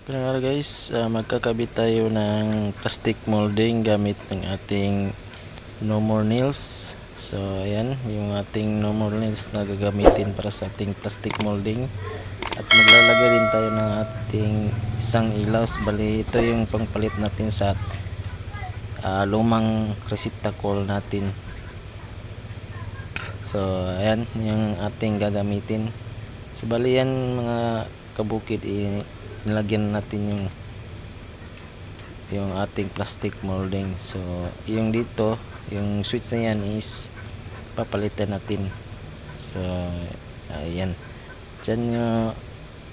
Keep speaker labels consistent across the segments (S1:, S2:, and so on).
S1: Kaya guys, magkakabit tayo ng plastic molding gamit ng ating no more nails. So ayan yung ating no more nails na gagamitin para sa ating plastic molding. At maglalagay din tayo ng ating isang ilaw. Bali ito yung pangpalit natin sa lumang receptacle natin. So ayan yung ating gagamitin. So bali yan mga kabukid, nilagyan natin yung ating plastic molding. So yung dito, yung switch na yan is papalitan natin. So ayan, dyan yung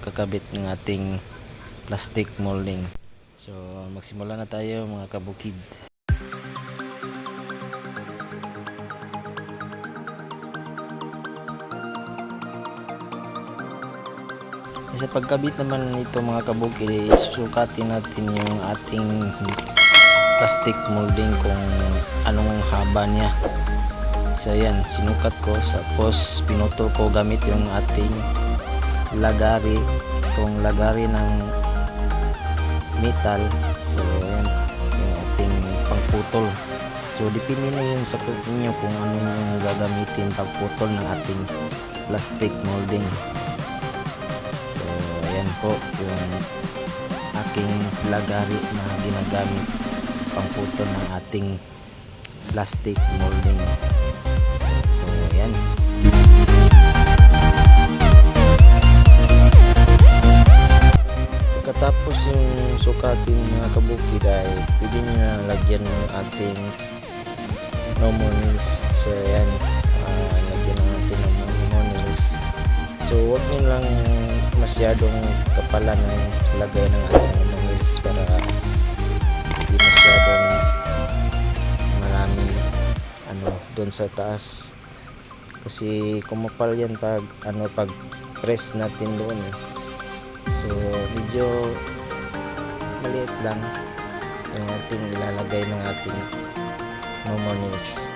S1: kakabit ng ating plastic molding. So magsimula na tayo mga kabukid. Sa pagkabit naman nito mga kabukid, susukatin natin yung ating plastic molding kung anong haba niya. So ayan, sinukat ko, tapos pinutol ko gamit yung ating lagari, itong lagari ng metal. So ayan yung ating pangputol. So depende na yun sa inyo kung ano yung gagamitin pagputol ng ating plastic molding. Ayan po yung aking lagari na ginagamit pangputol ng ating plastic molding. So ayan, pagkatapos yung sukatin mga kabukid ay pwede nyo na lagyan ng ating no more nails. So ayan, lagyan ng ating no more nails. So huwag nyo lang masyadong kapalan ng lagay ng ating nails para hindi masyadong maraming doon sa taas, kasi kumapal yan pag pag press natin doon So medyo maliit lang yung ating ilalagay ng ating no more nails.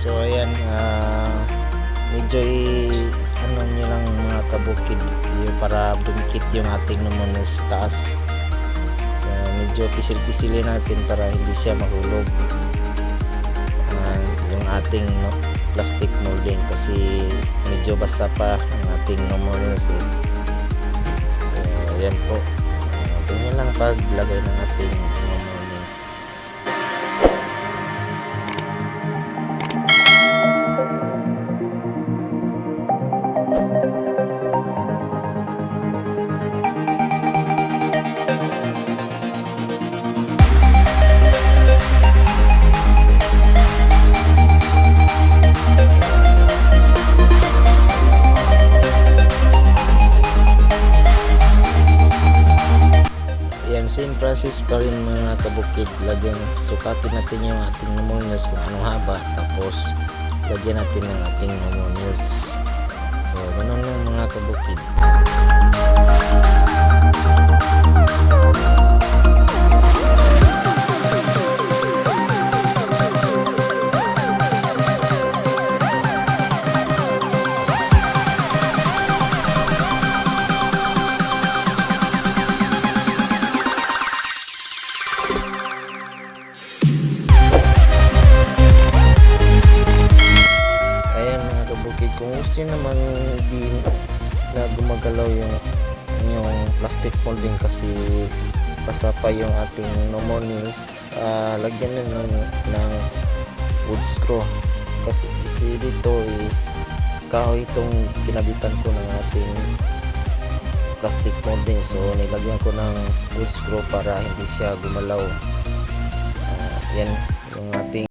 S1: So ayan, medyo nyo lang mga kabukid yung para dumikit yung ating naman sa taas. So medyo pisil-pisilin natin para hindi siya mahulog yung ating plastic molding, kasi medyo basa pa ang ating namunas So ayan po, ganyan lang paglagay ng ating namunas. Same process pa rin mga kabukid. Sukatin natin yung ating pneumonia kung anong haba, tapos lagyan natin ng ating pneumonia. So ganun lang mga kabukid. Kung gusto nyo naman di na gumagalaw yung plastic molding kasi basa pa yung ating no more nails, lagyan nyo ng wood screw, kasi dito is kahoy itong kinabitan ko ng ating plastic molding. So nilagyan ko ng wood screw para hindi siya gumalaw. Yan yung ating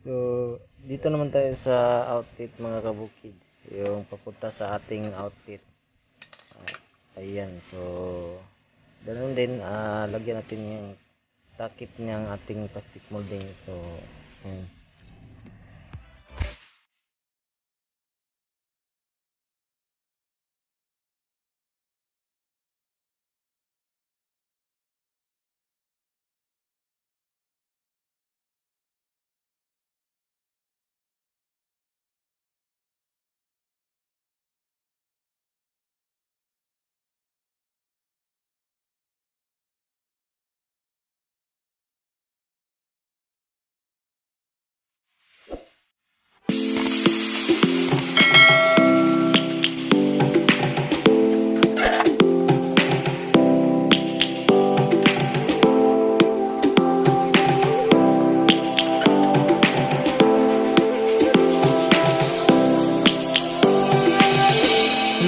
S1: So, dito naman tayo sa outlet mga kabukid. Yung papunta sa ating outlet. Ayan, so ganun din, lagyan natin yung takip ng ating plastic molding. So, ayan.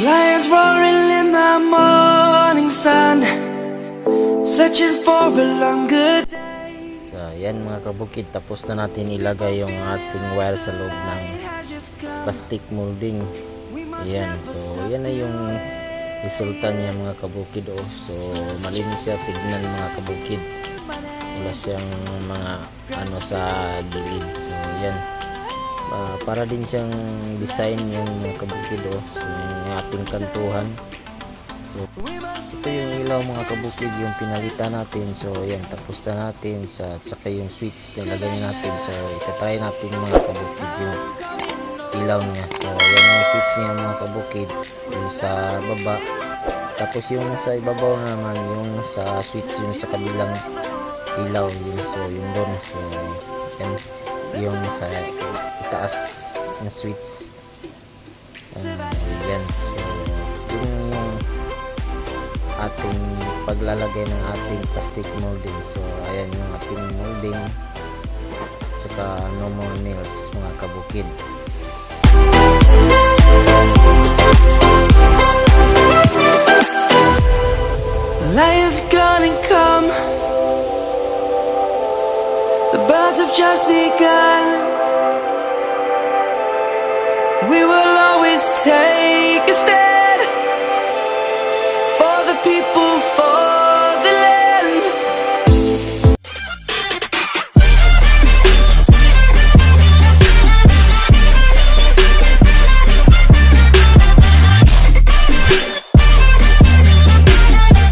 S2: Lions roaring in the morning sun, searching for a longer day.
S1: So, yan mga kabukid, tapos na natin ilagay yung ating wire sa loob ng plastic molding. Ayan, so yan na yung resulta niya mga kabukid. So, malinis siya tignan mga kabukid. Wala siyang mga ano sa gilid. So, yan. Para din siyang design yung mga kabukid. So, yung ating kantuhan. So, ito yung ilaw mga kabukid, yung pinalitan natin. So, yan, tapos na natin. Tsaka yung switch nilagay natin. So, itatry natin mga kabukid yung ilaw niya. So, yan yung switch niya mga kabukid. Yung sa baba. Tapos yung sa ibabaw naman, yung sa switch, yung sa kabilang ilaw. Yun. So, yun doon. So, yan. Yung sa itaas na switch. Yan. So, yung ating paglalagay ng ating plastic molding. So, ayan yung ating molding. Saka no more nails mga kabukid.
S2: Lions gonna come, the birds have just begun. We will always take a stand.